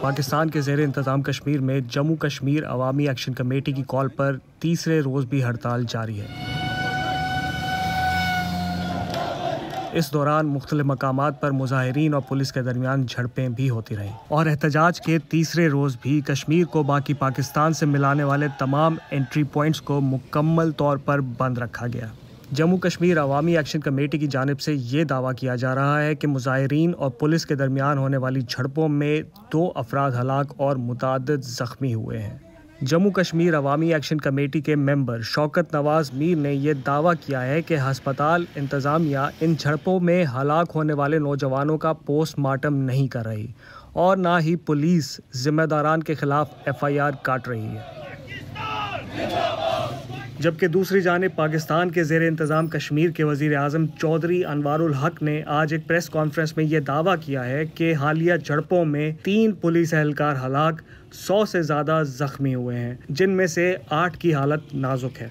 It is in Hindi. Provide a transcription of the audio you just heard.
पाकिस्तान के ज़ेरे इंतज़ाम कश्मीर में जम्मू कश्मीर अवामी एक्शन कमेटी की कॉल पर तीसरे रोज़ भी हड़ताल जारी है। इस दौरान मुख्तलिफ मकामात पर मुजाहिरीन और पुलिस के दरमियान झड़पें भी होती रहीं और एहतजाज के तीसरे रोज़ भी कश्मीर को बाकी पाकिस्तान से मिलाने वाले तमाम एंट्री पॉइंट्स को मुकम्मल तौर पर बंद रखा गया। जम्मू कश्मीर अवामी एक्शन कमेटी की जानिब से ये दावा किया जा रहा है कि मुजाहिरीन और पुलिस के दरमियान होने वाली झड़पों में 2 अफराद हलाक और मुतअद्दिद ज़ख्मी हुए हैं। जम्मू कश्मीर अवामी एक्शन कमेटी के मेंबर शौकत नवाज मीर ने यह दावा किया है कि हस्पताल इंतज़ामिया इन झड़पों में हलाक होने वाले नौजवानों का पोस्टमार्टम नहीं कर रही और ना ही पुलिस जिम्मेदारान के खिलाफ FIR काट रही है। जबकि दूसरी जानिब पाकिस्तान के ज़ेरे इंतज़ाम कश्मीर के वज़ीर आज़म चौधरी अनवारुल हक ने आज एक प्रेस कॉन्फ्रेंस में यह दावा किया है कि हालिया झड़पों में 3 पुलिस एहलकार हलाक, 100 से ज़्यादा ज़ख्मी हुए हैं, जिनमें से 8 की हालत नाजुक है।